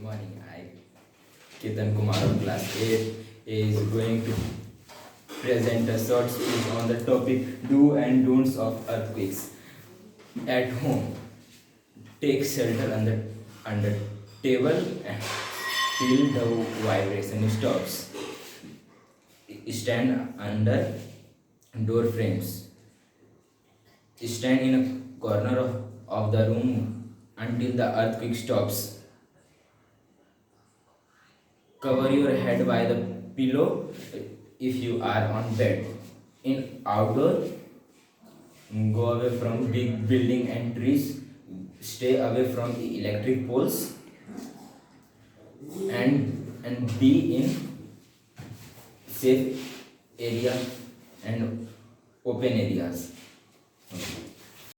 morning. Ketan Kumar of class 8 is going to present a short speech on the topic do and don'ts of earthquakes. At home, take shelter under table till the vibration stops. Stand under door frames. Stand in a corner of the room until the earthquake stops. Cover your head by the pillow if you are on bed. In outdoor, go away from big building and trees. Stay away from electric poles and be in safe area and open areas. Okay.